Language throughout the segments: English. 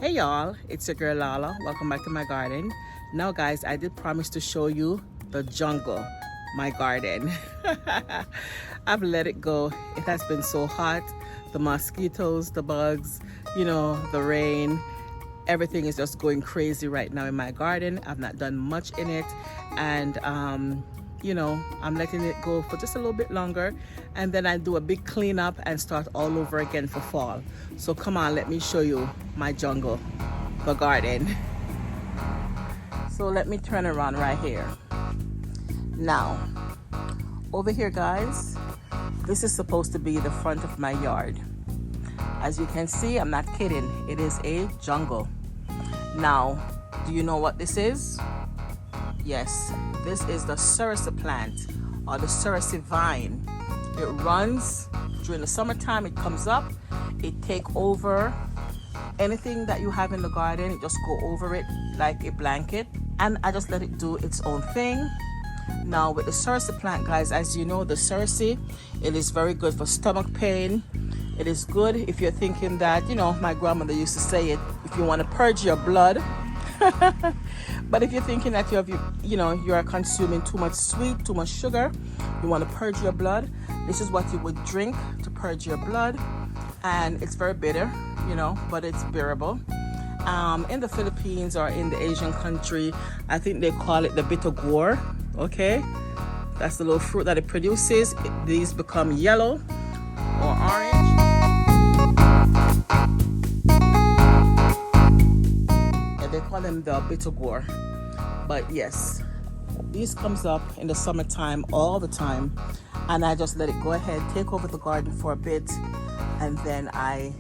Hey y'all, it's your girl Lala. Welcome back to my garden. Now guys, I did promise to show you the jungle, my garden. I've let it go. It has been so hot. The mosquitoes, the bugs, the rain. Everything is just going crazy right now in my garden. I've not done much in it. And I'm letting it go for just a little bit longer, and then I do a big cleanup and start all over again for fall. So come on, let me show you my jungle, the garden. So let me turn around right here. Now, over here guys, this is supposed to be the front of my yard. As you can see, I'm not kidding, it is a jungle. Now, do you know what this is? Yes, this is the cerasee plant or the cerasee vine. It runs during the summertime, it comes up, it takes over anything that you have in the garden, it just go over it like a blanket, and I just let it do its own thing. Now with the cerasee plant guys, as you know, the cerasee, it is very good for stomach pain. It is good if you're thinking that, my grandmother used to say it, if you want to purge your blood. But if you're thinking that you are consuming too much sweet, too much sugar, you want to purge your blood, this is what you would drink to purge your blood. And it's very bitter, but it's bearable. In the Philippines or in the Asian country, I think they call it the bitter gourd. Okay, that's the little fruit that it produces. These become yellow or orange. They call them the bitter gourd. But yes, these comes up in the summertime all the time, and I just let it go ahead, take over the garden for a bit, and then I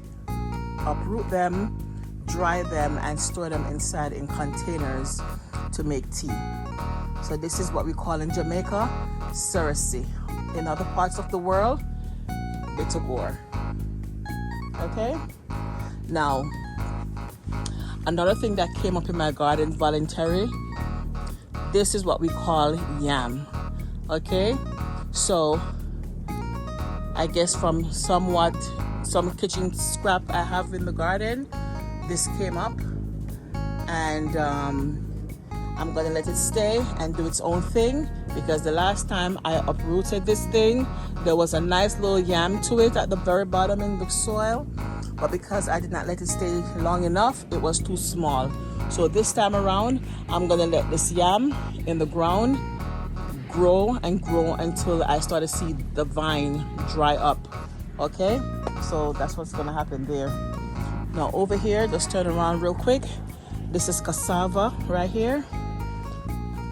uproot them, dry them, and store them inside in containers to make tea. So this is what we call in Jamaica cerasee. In other parts of the world, bitter gourd. Okay, now another thing that came up in my garden voluntary, this is what we call yam. Okay, so I guess from some kitchen scrap I have in the garden, this came up, and I'm gonna let it stay and do its own thing, because the last time I uprooted this thing, there was a nice little yam to it at the very bottom in the soil. But because I did not let it stay long enough, it was too small. So this time around, I'm gonna let this yam in the ground grow and grow until I start to see the vine dry up. Okay, so that's what's gonna happen there. Now over here, just turn around real quick. This is cassava right here.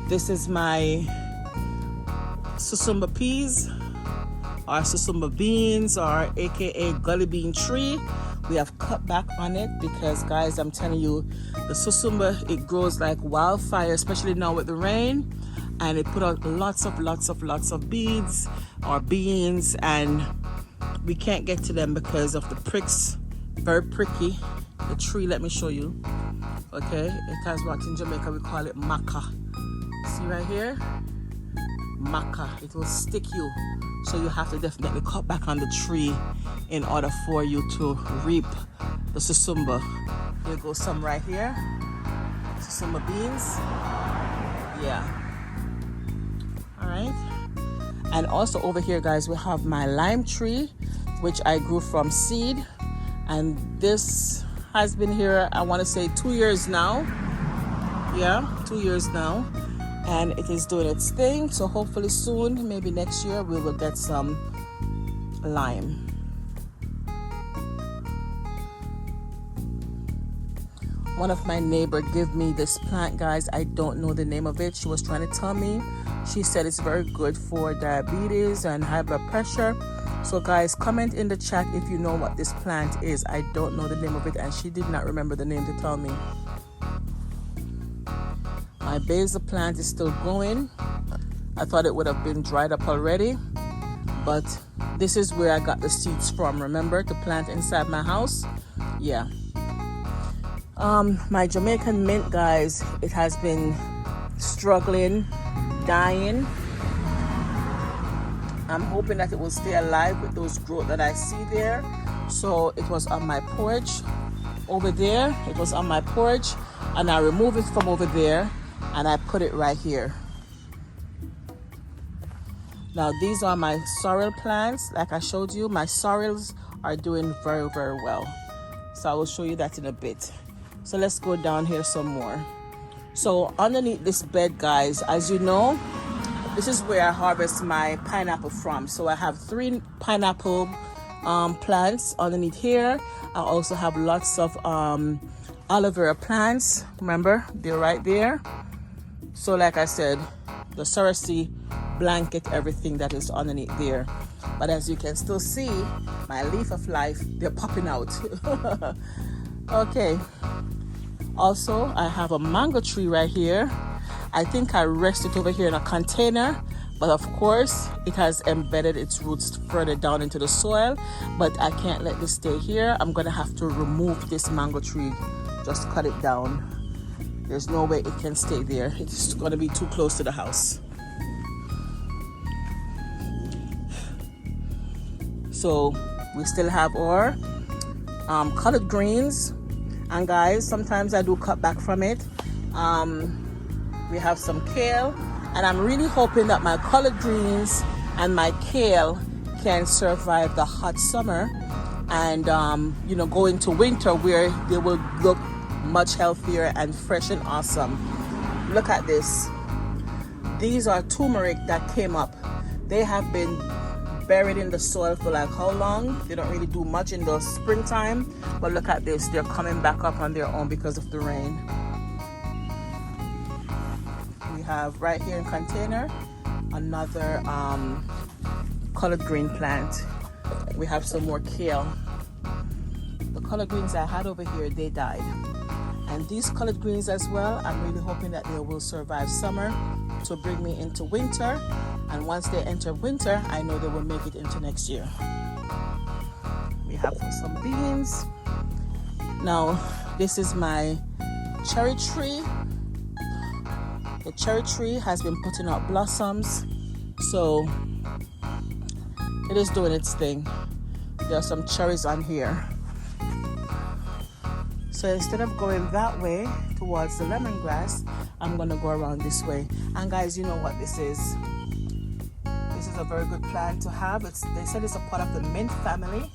This is my susumba peas or susumba beans, or aka gully bean tree. We have cut back on it because guys, I'm telling you, the susumba, it grows like wildfire, especially now with the rain, and it put out lots of beads or beans, and we can't get to them because of the pricks. Very pricky, the tree. Let me show you. Okay, it has what in Jamaica we call it maca. See right here, maca. It will stick you, so you have to definitely cut back on the tree in order for you to reap the susumba. Here goes some right here, susumba beans. Yeah, all right. And also over here guys, we have my lime tree, which I grew from seed, and this has been here, I want to say 2 years now. Yeah, 2 years now, and it is doing its thing. So hopefully soon, maybe next year, we will get some lime. One of my neighbor gave me this plant guys. I don't know the name of it. She was trying to tell me. She said it's very good for diabetes and high blood pressure. So guys, comment in the chat if you know what this plant is. I don't know the name of it, and she did not remember the name to tell me. My basil plant is still growing. I thought it would have been dried up already, but this is where I got the seeds from. Remember to plant inside my house? Yeah. My Jamaican mint guys, it has been struggling, dying. I'm hoping that it will stay alive with those growth that I see there. So it was on my porch, over there. It was on my porch, and I removed it from over there and I put it right here. Now these are my sorrel plants. Like I showed you, my sorrels are doing very, very well. So I will show you that in a bit. So let's go down here some more. So underneath this bed, guys, as you know, this is where I harvest my pineapple from. So I have 3 pineapple plants underneath here. I also have lots of aloe vera plants. Remember, they're right there. So like I said, the Soracea blanket everything that is underneath there. But as you can still see, my leaf of life, they're popping out. Okay. Also, I have a mango tree right here. I think I rest it over here in a container, but of course it has embedded its roots further down into the soil. But I can't let this stay here. I'm gonna have to remove this mango tree, just cut it down. There's no way it can stay there. It's gonna be too close to the house. So we still have our collard greens, and guys, sometimes I do cut back from it. We have some kale, and I'm really hoping that my collard greens and my kale can survive the hot summer and you know, go into winter where they will look much healthier and fresh and awesome. Look at this. These are turmeric that came up. They have been buried in the soil for like how long? They don't really do much in the springtime, but look at this, they're coming back up on their own because of the rain. We have right here in container another collard green plant. We have some more kale. The collard greens I had over here, they died, and these collard greens as well, I'm really hoping that they will survive summer to bring me into winter. And once they enter winter, I know they will make it into next year. We have some beans. Now, this is my cherry tree. The cherry tree has been putting out blossoms, so it is doing its thing. There are some cherries on here. So instead of going that way towards the lemongrass, I'm gonna go around this way. And guys, you know what this is? This is a very good plant to have. They said it's a part of the mint family.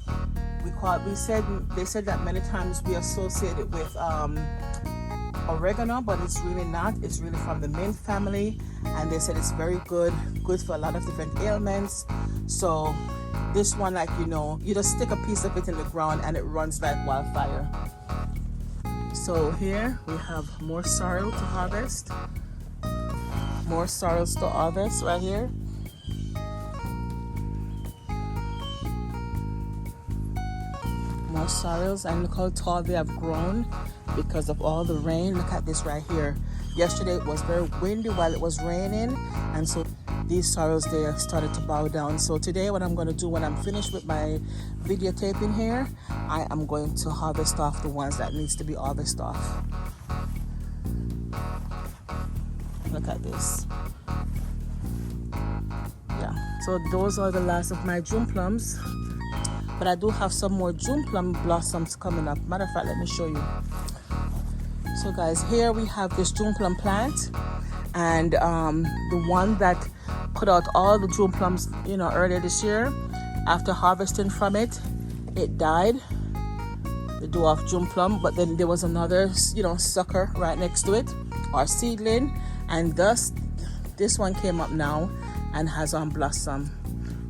They said that many times we associate it with oregano, but it's really not. It's really from the mint family, and they said it's very good for a lot of different ailments. So this one, like, you know, you just stick a piece of it in the ground and it runs like wildfire. So here we have more sorrel to harvest. More sorrels to harvest right here. More sorrels, and look how tall they have grown because of all the rain. Look at this right here. Yesterday it was very windy while it was raining, and so these sorrels, they started to bow down. So today what I'm going to do when I'm finished with my videotaping here, I am going to harvest off the ones that needs to be harvested off. Look at this. Yeah, so those are the last of my June plums, but I do have some more June plum blossoms coming up. Matter of fact, let me show you. So guys, here we have this June plum plant, and the one that put out all the June plums, you know, earlier this year, after harvesting from it, it died, the dwarf June plum. But then there was another, you know, sucker right next to it, or seedling, and thus this one came up now and has on blossom.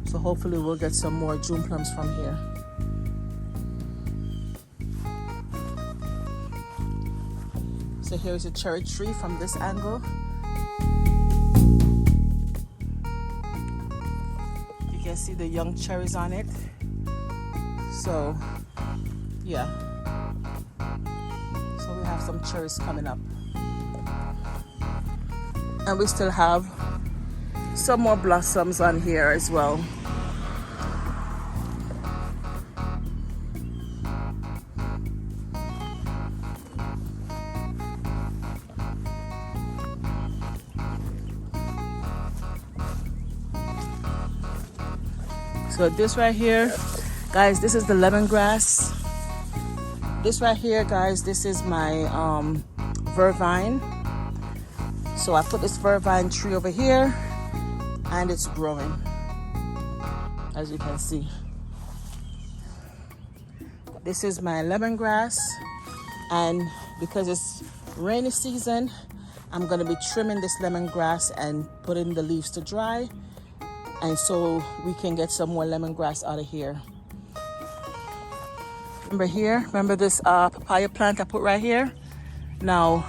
So hopefully we'll get some more June plums from here. So here's a cherry tree from this angle. You can see the young cherries on it. So yeah, so we have some cherries coming up, and we still have some more blossoms on here as well. So this right here, guys, this is the lemongrass. This right here, guys, this is my vervine. So I put this vervine tree over here and it's growing, as you can see. This is my lemongrass, and because it's rainy season, I'm gonna be trimming this lemongrass and putting the leaves to dry, and so we can get some more lemongrass out of here. Remember this papaya plant I put right here? Now,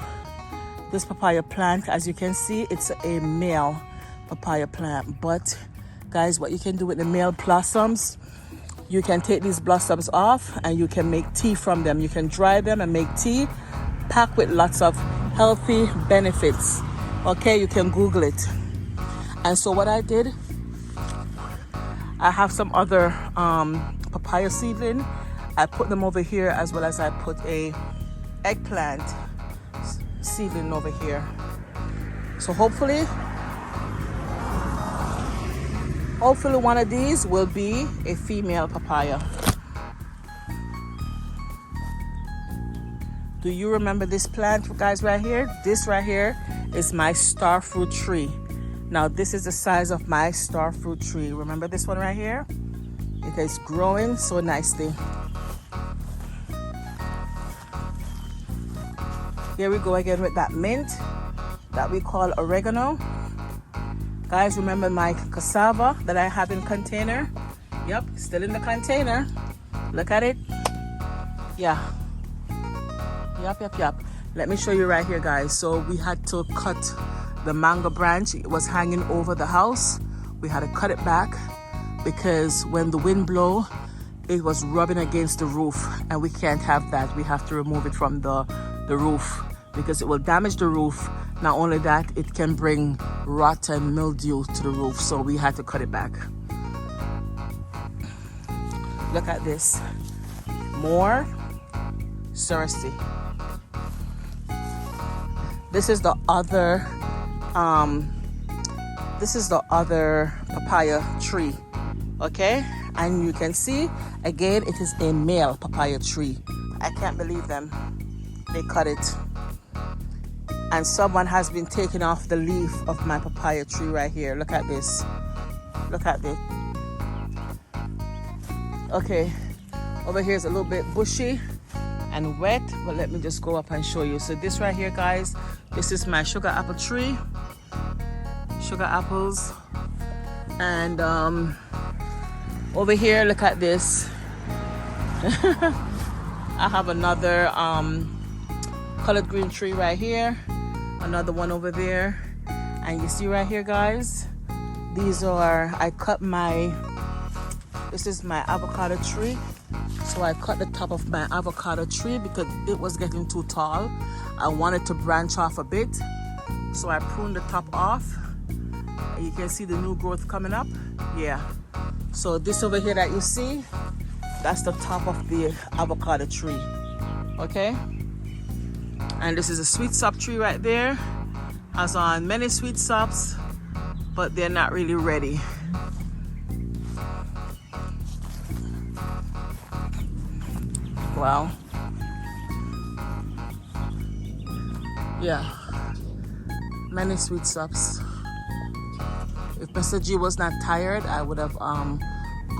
this papaya plant, as you can see, it's a male papaya plant. But guys, what you can do with the male blossoms, you can take these blossoms off and you can make tea from them. You can dry them and make tea, packed with lots of healthy benefits. Okay, you can Google it. And so what I did, I have some other papaya seedling. I put them over here, as well as I put a eggplant seedling over here. So hopefully one of these will be a female papaya. Do you remember this plant, guys, right here? This right here is my star fruit tree. Now this is the size of my star fruit tree. Remember this one right here? It is growing so nicely. Here we go again with that mint that we call oregano. Guys, remember my cassava that I have in container? Yep, still in the container. Look at it. Yeah. Yep. Let me show you right here, guys. So we had to cut the mango branch. It was hanging over the house. We had to cut it back because when the wind blow, it was rubbing against the roof, and we can't have that. We have to remove it from the roof because it will damage the roof. Not only that, it can bring rot and mildew to the roof, so we had to cut it back. Look at this. More cerasee. This is the other papaya tree. Okay? And you can see, again, it is a male papaya tree. I can't believe them. They cut it. And someone has been taking off the leaf of my papaya tree right here. Look at this. Look at this. Okay. Over here is a little bit bushy and wet, but let me just go up and show you. So this right here, guys, this is my sugar apple tree. Sugar apples. And over here, look at this. I have another colored green tree right here, another one over there, and you see right here, guys, these are, this is my avocado tree. So I cut the top of my avocado tree because it was getting too tall. I wanted to branch off a bit, so I pruned the top off. You can see the new growth coming up. Yeah. So this over here that you see, that's the top of the avocado tree. Okay. And this is a sweet sop tree right there. Has on many sweet sops, but they're not really ready. Wow. Yeah. Many sweet sops. If Mr. G was not tired, I would have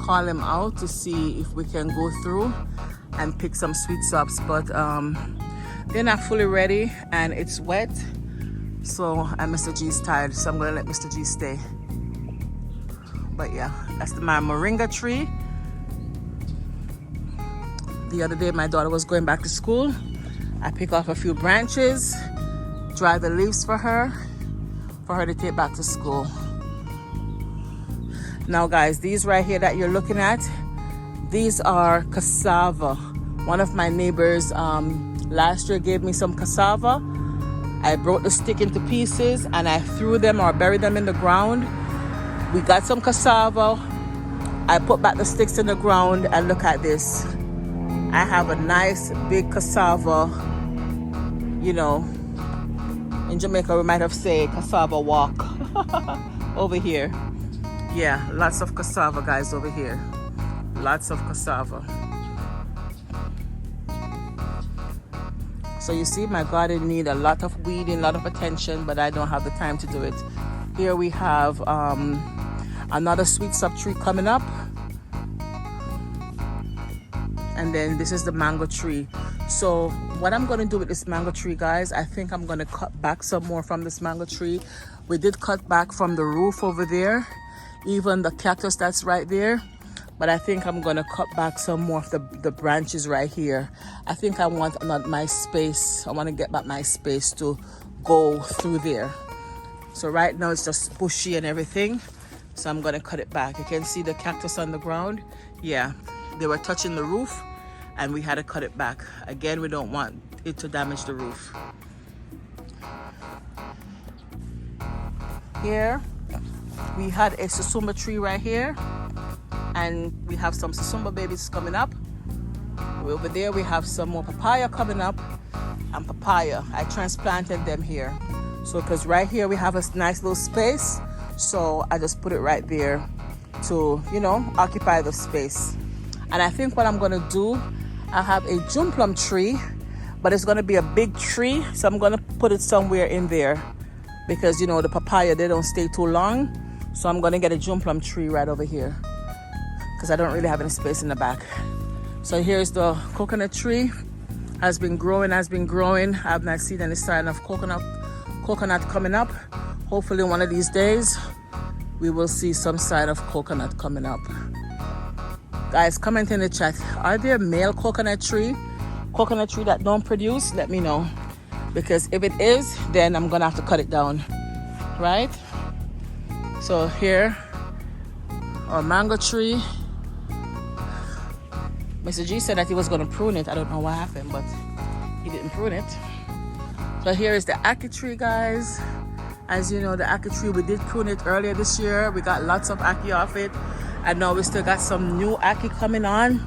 called him out to see if we can go through and pick some sweet sops, but they're not fully ready and it's wet. So, and Mr. G is tired, so I'm gonna let Mr. G stay. But yeah, that's my moringa tree. The other day, my daughter was going back to school. I pick off a few branches, dry the leaves for her to take back to school. Now guys, these right here that you're looking at, these are cassava. One of my neighbors last year gave me some cassava. I broke the stick into pieces and I threw them or buried them in the ground. We got some cassava. I put back the sticks in the ground and look at this. I have a nice big cassava. You know, in Jamaica we might have said cassava walk over here. Yeah, lots of cassava, guys, over here. Lots of cassava. So you see, my garden need a lot of weeding, a lot of attention, but I don't have the time to do it. Here we have another sweet sap tree coming up. And then this is the mango tree. So what I'm going to do with this mango tree, guys, I think I'm going to cut back some more from this mango tree. We did cut back from the roof over there, even the cactus that's right there. But I think I'm going to cut back some more of the branches right here. I think I want my space. I want to get back my space to go through there. So right now it's just bushy and everything. So I'm going to cut it back. You can see the cactus on the ground. Yeah, they were touching the roof and we had to cut it back. Again, we don't want it to damage the roof. Here, we had a susumba tree right here. And we have some susumba babies coming up. Over there, we have some more papaya coming up. And papaya, I transplanted them here. So, because right here we have a nice little space. So I just put it right there to, you know, occupy the space. And I think what I'm going to do, I have a June plum tree, but it's going to be a big tree. So I'm going to put it somewhere in there because, you know, the papaya, they don't stay too long. So I'm going to get a June plum tree right over here because I don't really have any space in the back. So here's the coconut tree. Has been growing. I have not seen any sign of coconut coming up. Hopefully one of these days we will see some sign of coconut coming up. Guys, comment in the chat. Are there male coconut tree that don't produce? Let me know. Because if it is, then I'm gonna have to cut it down. Right? So here, our mango tree. Mr. G said that he was going to prune it. I don't know what happened, but he didn't prune it. So here is the ackee tree, guys. As you know, the ackee tree, we did prune it earlier this year. We got lots of ackee off it. And now we still got some new ackee coming on.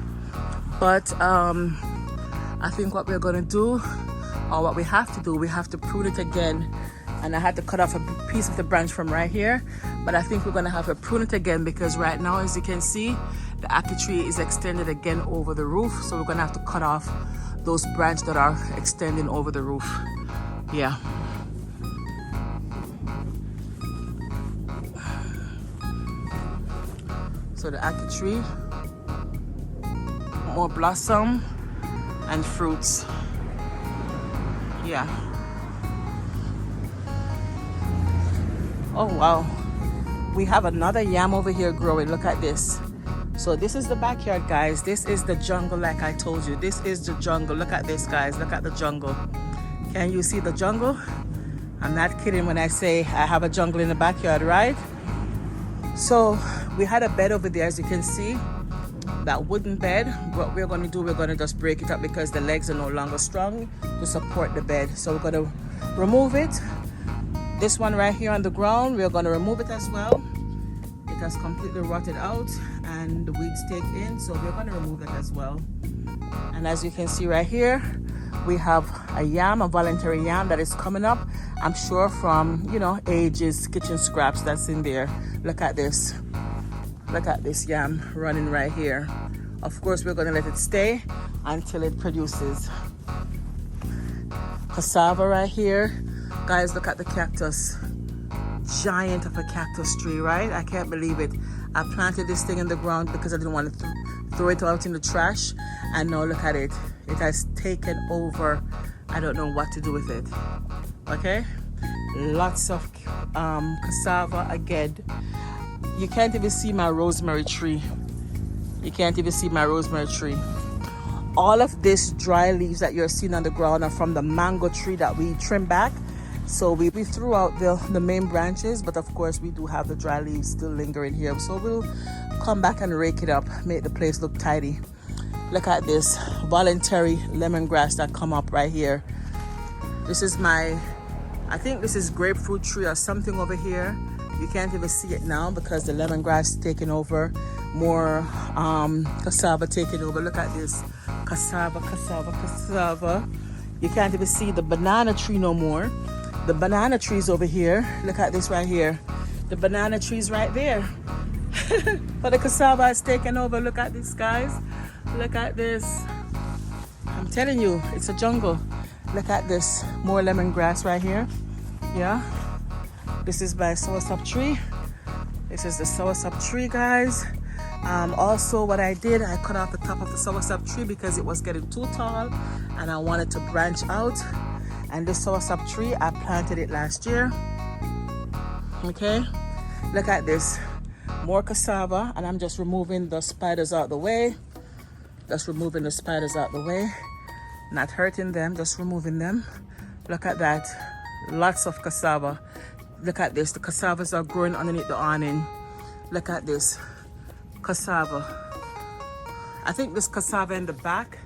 But I think what we're going to do, or what we have to do, we have to prune it again. And I had to cut off a piece of the branch from right here. But I think we're going to have to prune it again because right now, as you can see, the ackee tree is extended again over the roof. So we're going to have to cut off those branches that are extending over the roof. Yeah. So the ackee tree, more blossom and fruits. Yeah. Oh wow, we have another yam over here growing. Look at this. So this is the backyard, guys. This is the jungle, like I told you. This is the jungle. Look at this, guys. Look at the jungle. Can you see the jungle? I'm not kidding when I say I have a jungle in the backyard, right? So we had a bed over there, as you can see, that wooden bed. What we're going to do, we're going to just break it up because the legs are no longer strong to support the bed. So we're going to remove it. This one right here on the ground, we're going to remove it as well. It has completely rotted out and the weeds take in, so we're going to remove it as well. And as you can see right here, we have a yam, a voluntary yam that is coming up. I'm sure from, you know, Age's kitchen scraps that's in there. Look at this. Look at this yam running right here. Of course, we're going to let it stay until it produces. Cassava right here. Guys, look at the cactus. Giant of a cactus tree, right? I can't believe it. I planted this thing in the ground because I didn't want to throw it out in the trash. And now look at it. It has taken over. I don't know what to do with it. Okay? Lots of cassava again. You can't even see my rosemary tree. You can't even see my rosemary tree. All of this dry leaves that you're seeing on the ground are from the mango tree that we trimmed back. So we threw out the main branches, but of course we do have the dry leaves still lingering here. So we'll come back and rake it up, make the place look tidy. Look at this voluntary lemongrass that come up right here. This is I think this is grapefruit tree or something over here. You can't even see it now because the lemongrass taking over, more cassava taking over. Look at this, cassava. You can't even see the banana tree no more. The banana trees over here. Look at this right here. The banana trees right there. But the cassava is taken over. Look at this, guys. Look at this. I'm telling you, it's a jungle. Look at this, more lemongrass right here. Yeah, this is my soursop tree. This is the soursop tree, guys. Also what I did, I cut off the top of the soursop tree because it was getting too tall and I wanted to branch out. And this soursop tree, I planted it last year. Okay, look at this, more cassava, and I'm just removing the spiders out the way. Just removing the spiders out the way, not hurting them, just removing them. Look at that, lots of cassava. Look at this, the cassavas are growing underneath the awning. Look at this, cassava. I think this cassava in the back,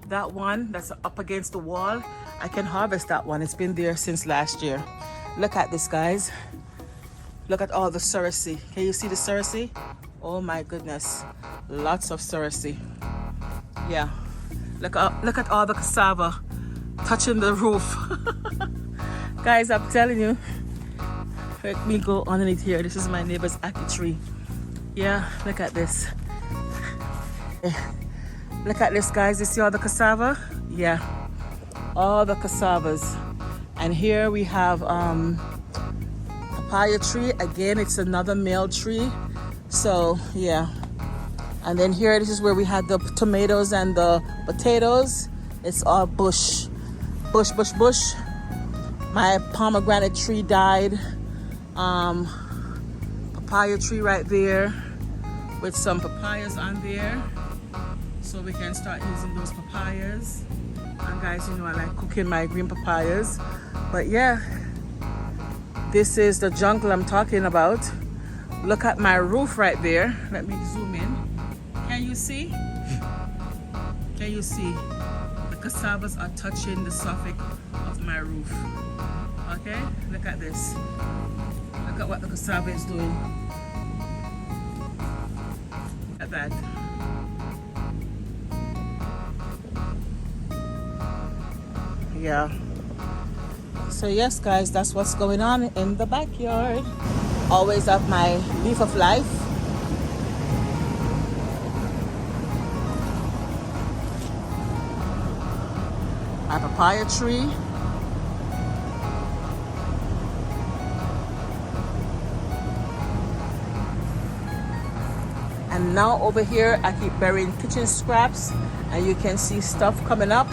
that one that's up against the wall, I can harvest that one. It's been there since last year. Look at this, guys. Look at all the cerasee. Can you see the cerasee? Oh my goodness, lots of cerasee. Yeah, look at all the cassava touching the roof. Guys, I'm telling you, let me go underneath here. This is my neighbor's ackee tree. Yeah, look at this. Look at this, guys. You see all the cassava? Yeah, all the cassavas. And here we have papaya tree. Again, it's another male tree. So yeah. And then here, this is where we had the tomatoes and the potatoes. It's all bush. Bush, bush, bush. My pomegranate tree died. Papaya tree right there with some papayas on there. So we can start using those papayas. And guys, you know I like cooking my green papayas. But yeah, this is the jungle I'm talking about. Look at my roof right there. Let me zoom in. Can you see? Can you see? The cassavas are touching the soffit of my roof. Okay, look at this. Look at what the cassava is doing. Look at that. Yeah. So yes, guys, that's what's going on in the backyard. Always have my leaf of life. My papaya tree. And now over here, I keep burying kitchen scraps, and you can see stuff coming up.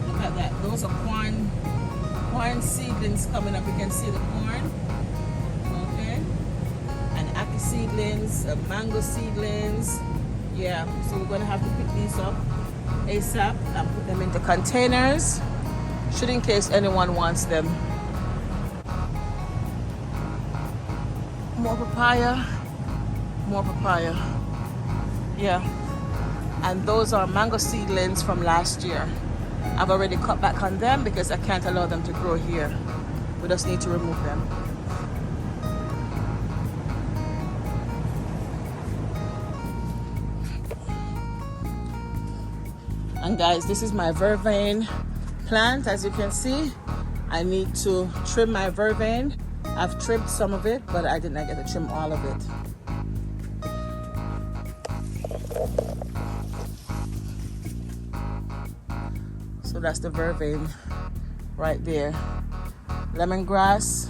Look at that. Those are corn seedlings coming up. You can see the corn. Okay. And ackee seedlings, mango seedlings. Yeah, so we're gonna have to pick these up ASAP and put them into containers, should in case anyone wants them. More papaya, more papaya. Yeah, and those are mango seedlings from last year. I've already cut back on them because I can't allow them to grow here. We just need to remove them. And guys, this is my vervain plant. As you can see, I need to trim my vervain. I've trimmed some of it, but I did not get to trim all of it. So that's the vervain right there. Lemongrass,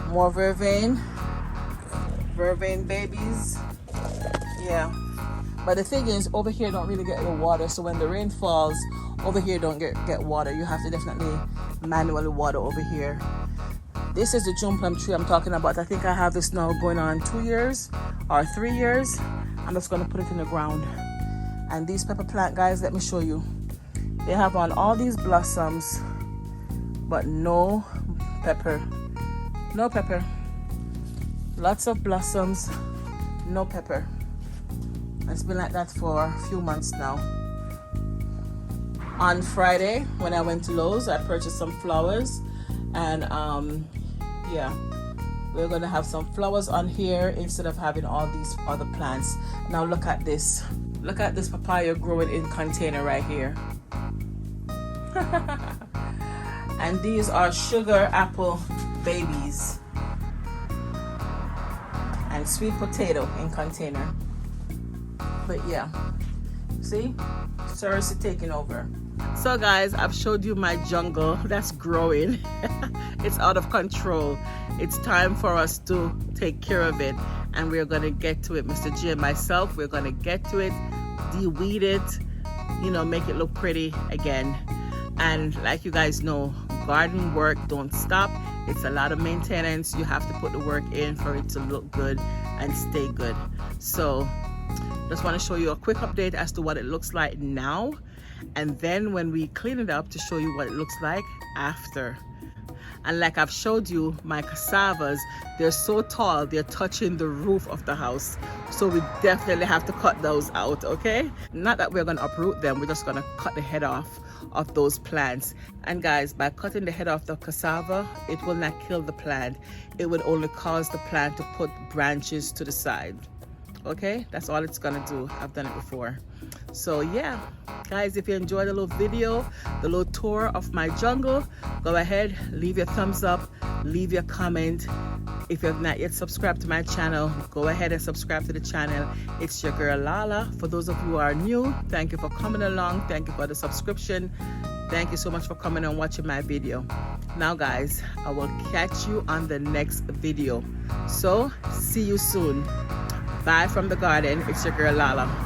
more vervain babies. Yeah. But the thing is, over here don't really get the water. So when the rain falls, over here don't get water. You have to definitely manually water over here. This is the June plum tree I'm talking about. I think I have this now going on 2 years or 3 years. I'm just gonna put it in the ground. And these pepper plant, guys, let me show you. They have on all these blossoms, but no pepper. No pepper. Lots of blossoms, no pepper. It's been like that for a few months now. On Friday, when I went to Lowe's, I purchased some flowers. And yeah, we're gonna have some flowers on here instead of having all these other plants. Now look at this. Look at this papaya growing in container right here. And these are sugar apple babies. And sweet potato in container. But yeah, See? Cersei taking over. So guys, I've showed you my jungle that's growing. It's out of control. It's time for us to take care of it, and we're gonna get to it. Mr. G and myself, we're gonna get to it, de-weed it, you know, make it look pretty again. And like you guys know, garden work don't stop. It's a lot of maintenance. You have to put the work in for it to look good and stay good. So just want to show you a quick update as to what it looks like now, and then when we clean it up, to show you what it looks like after. And like I've showed you, my cassavas, they're so tall, they're touching the roof of the house. So we definitely have to cut those out, okay? Not that we're gonna uproot them, we're just gonna cut the head off of those plants. And guys, by cutting the head off the cassava, it will not kill the plant. It would only cause the plant to put branches to the side. Okay, that's all it's gonna do. I've done it before. So yeah, guys, if you enjoyed the little video, the little tour of my jungle, go ahead, leave your thumbs up, leave your comment. If you have not yet subscribed to my channel, go ahead and subscribe to the channel. It's your girl Lala. For those of you who are new, thank you for coming along. Thank you for the subscription. Thank you so much for coming and watching my video. Now guys, I will catch you on the next video. So see you soon. Bye from the garden. It's your girl Lala.